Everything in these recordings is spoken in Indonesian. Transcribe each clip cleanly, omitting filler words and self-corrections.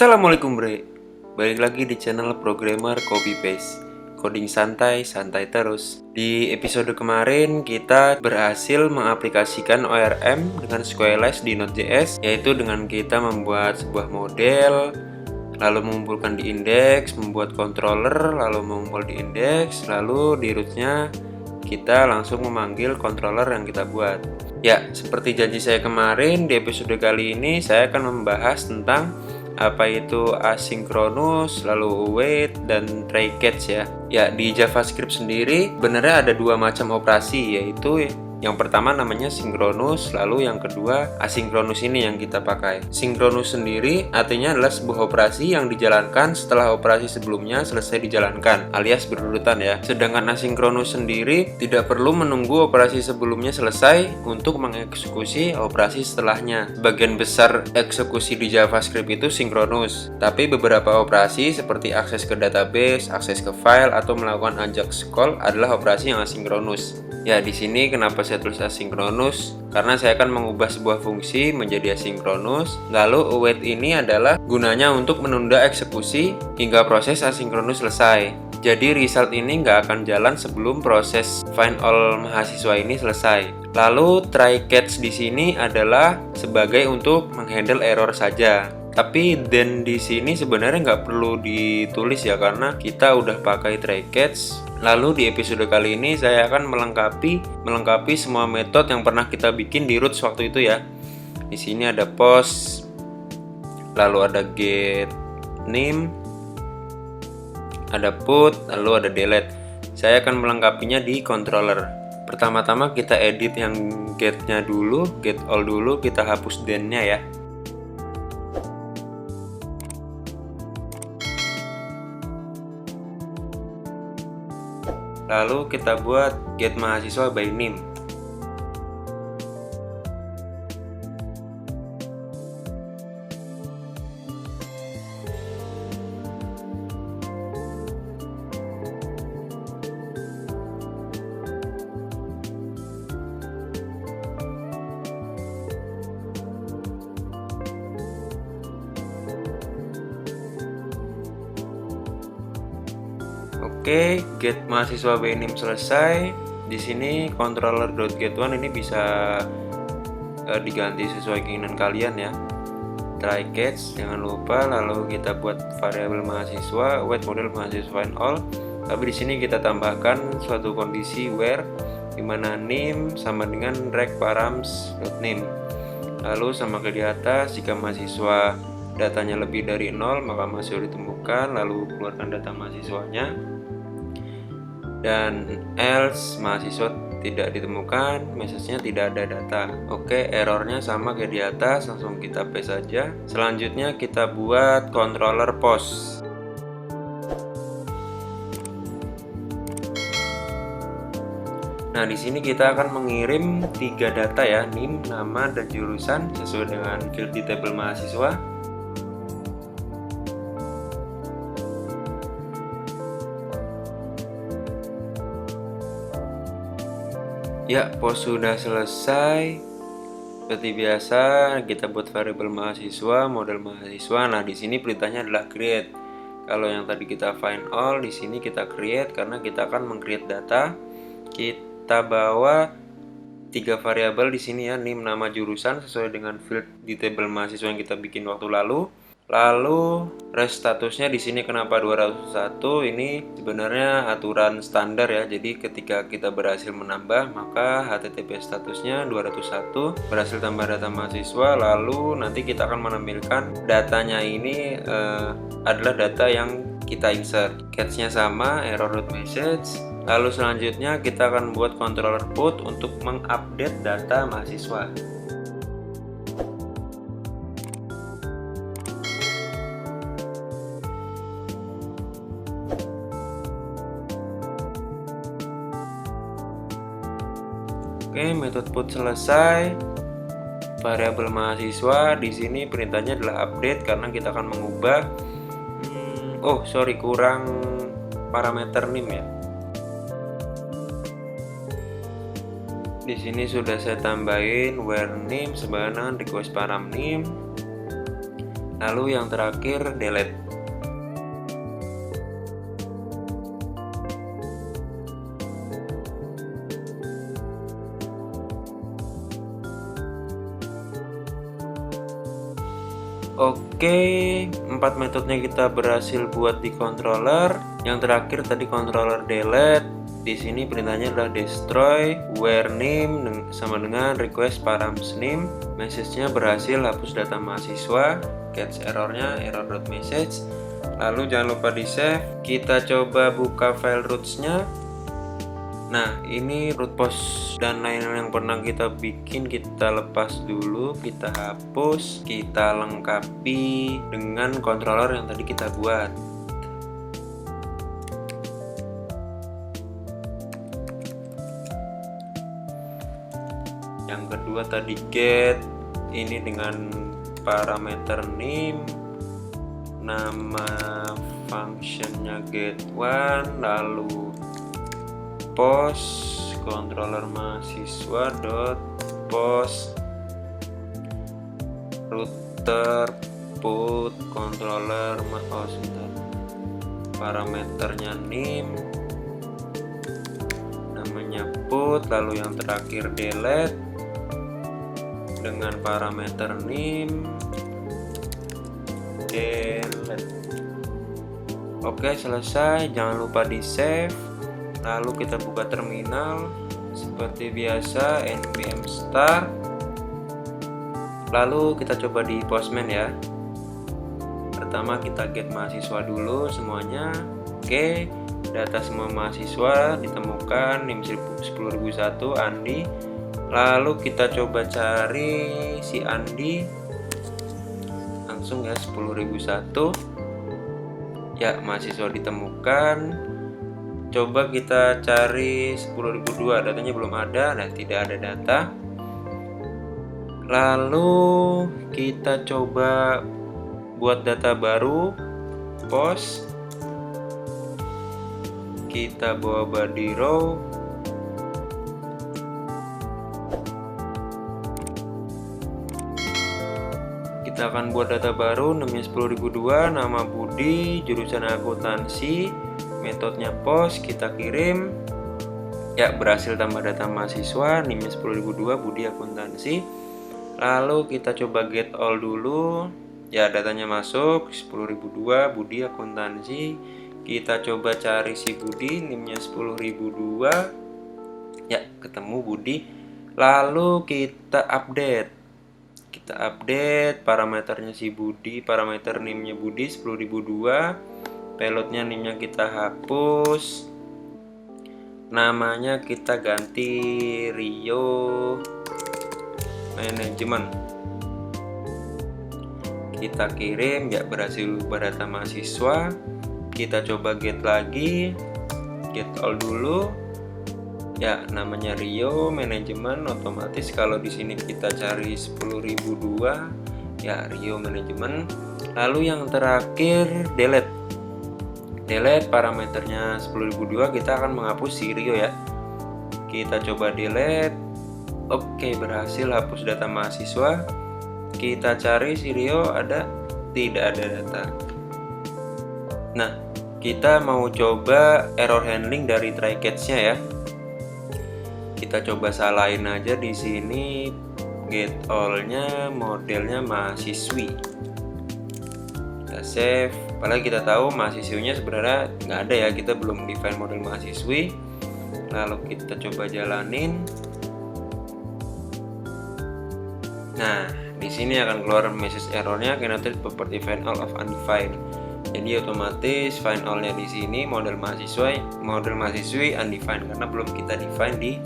Assalamualaikum bre, balik lagi di channel programmer copy paste, coding santai, santai terus. Di episode kemarin kita berhasil mengaplikasikan ORM dengan Squareless di Node.js, yaitu dengan kita membuat sebuah model, lalu mengumpulkan di indeks, membuat controller, lalu mengumpul di indeks, lalu di rootnya kita langsung memanggil controller yang kita buat. Ya, seperti janji saya kemarin, di episode kali ini saya akan membahas tentang apa itu asinkronus, lalu await, dan try catch ya. Ya, di JavaScript sendiri sebenarnya ada dua macam operasi, yaitu yang pertama namanya sinkronus, lalu yang kedua asinkronus ini yang kita pakai. Sinkronus sendiri artinya adalah sebuah operasi yang dijalankan setelah operasi sebelumnya selesai dijalankan, alias berurutan ya. Sedangkan asinkronus sendiri tidak perlu menunggu operasi sebelumnya selesai untuk mengeksekusi operasi setelahnya. Sebagian besar eksekusi di JavaScript itu sinkronus, tapi beberapa operasi seperti akses ke database, akses ke file, atau melakukan AJAX call adalah operasi yang asinkronus. Ya, di sini kenapa saya tulis asinkronus? Karena saya akan mengubah sebuah fungsi menjadi asinkronus. Lalu await ini adalah gunanya untuk menunda eksekusi hingga proses asinkronus selesai. Jadi result ini nggak akan jalan sebelum proses find all mahasiswa ini selesai. Lalu try catch di sini adalah sebagai untuk menghandle error saja. Tapi then di sini sebenarnya nggak perlu ditulis ya, karena kita udah pakai try catch. Lalu di episode kali ini saya akan melengkapi semua metode yang pernah kita bikin di roots waktu itu ya. Di sini ada post, lalu ada get name, ada put, lalu ada delete. Saya akan melengkapinya di controller. Pertama-tama kita edit yang get-nya dulu, get all dulu, kita hapus then-nya ya. Lalu kita buat get mahasiswa by name. Oke, get mahasiswa by name selesai. Di sini controller.getOne ini bisa diganti sesuai keinginan kalian ya. Try catch jangan lupa, lalu kita buat variabel mahasiswa, await model mahasiswa find all. Tapi di sini kita tambahkan suatu kondisi where di mana name sama dengan rect params.name. Lalu sama ke di atas, jika mahasiswa datanya lebih dari 0 maka mahasiswa ditemukan, lalu keluarkan data mahasiswanya. Dan else mahasiswa tidak ditemukan, message-nya tidak ada data. Oke, errornya sama kayak di atas, langsung kita paste saja. Selanjutnya kita buat controller post. Nah, di sini kita akan mengirim 3 data ya, name, nama, dan jurusan sesuai dengan field di tabel mahasiswa. Ya, post sudah selesai. Seperti biasa, kita buat variabel mahasiswa, model mahasiswa. Nah, di sini perintahnya adalah create. Kalau yang tadi kita find all, di sini kita create karena kita akan meng-create data. Kita bawa 3 variabel di sini ya, name, nama, jurusan sesuai dengan field di tabel mahasiswa yang kita bikin waktu lalu. Lalu rest statusnya di sini kenapa 201? Ini sebenarnya aturan standar ya. Jadi ketika kita berhasil menambah, maka HTTP statusnya 201 berhasil tambah data mahasiswa. Lalu nanti kita akan menampilkan datanya ini adalah data yang kita insert. Catch-nya sama, error.message. Lalu selanjutnya kita akan buat controller put untuk mengupdate data mahasiswa. Oke, metode put selesai. Variabel mahasiswa di sini perintahnya adalah update karena kita akan mengubah. Kurang parameter name ya. Di sini sudah saya tambahin where name sebenarnya request param name. Lalu yang terakhir delete. Oke, 4 metodenya kita berhasil buat di controller. Yang terakhir tadi controller delete. Di sini perintahnya adalah destroy where name sama dengan request params name. Message-nya berhasil hapus data mahasiswa. Catch errornya error.message. Lalu jangan lupa di save. Kita coba buka file roots-nya. Nah, ini root post dan lain-lain yang pernah kita bikin kita lepas dulu, kita hapus, kita lengkapi dengan controller yang tadi kita buat. Yang kedua tadi get, ini dengan parameter name, nama functionnya get1, lalu post controller mahasiswa dot post router put controller parameternya name, namanya put, lalu yang terakhir delete dengan parameter name delete. Oke, selesai. Jangan lupa di save. Lalu kita buka terminal seperti biasa, npm start. Lalu kita coba di postman ya. Pertama kita get mahasiswa dulu semuanya. Oke, data semua mahasiswa ditemukan, NIM 10001 Andi. Lalu kita coba cari si Andi. Langsung ya 10001. Ya, mahasiswa ditemukan. Coba kita cari 10.002, datanya belum ada, nah tidak ada data. Lalu kita coba buat data baru, post. Kita bawa body row. Kita akan buat data baru, namanya 10.002, nama Budi, jurusan akuntansi. Metodenya post, kita kirim. Ya, berhasil tambah data mahasiswa, NIM-nya 10.002, Budi akuntansi. Lalu kita coba get all dulu. Ya, datanya masuk 10.002, Budi akuntansi. Kita coba cari si Budi, NIM-nya 10.002. Ya, ketemu Budi. Lalu kita update. Kita update parameternya si Budi, parameter NIM-nya Budi 10.002. Payloadnya NIM-nya kita hapus, namanya kita ganti Rio Manajemen. Kita kirim, ya berhasil ubah data mahasiswa. Kita coba get lagi, get all dulu. Ya, namanya Rio Manajemen, otomatis kalau di sini kita cari 10.002, ya Rio Manajemen. Lalu yang terakhir delete. Delete parameternya 10.002, kita akan menghapus si Rio ya. Kita coba delete. Oke, berhasil hapus data mahasiswa. Kita cari si Rio, ada? Tidak ada data. Nah, kita mau coba error handling dari try catch-nya ya. Kita coba salahin aja di sini get all-nya modelnya mahasiswi. Kita save. Padahal kita tahu mahasiswinya sebenarnya nggak ada ya, kita belum define model mahasiswi. Lalu kita coba jalanin. Nah, di sini akan keluar message errornya cannot read property find all of undefined. Jadi otomatis find all-nya di sini model mahasiswi undefined karena belum kita define di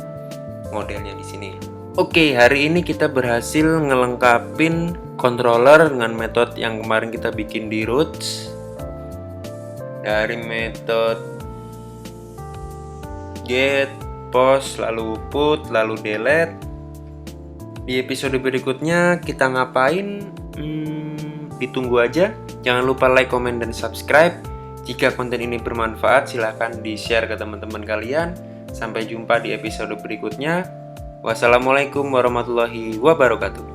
modelnya di sini. Oke, hari ini kita berhasil ngelengkapin controller dengan metode yang kemarin kita bikin di roots. Dari metode get, post, lalu put, lalu delete. Di episode berikutnya kita ngapain? Ditunggu aja. Jangan lupa like, comment, dan subscribe. Jika konten ini bermanfaat, silahkan di-share ke teman-teman kalian. Sampai jumpa di episode berikutnya. Wassalamualaikum warahmatullahi wabarakatuh.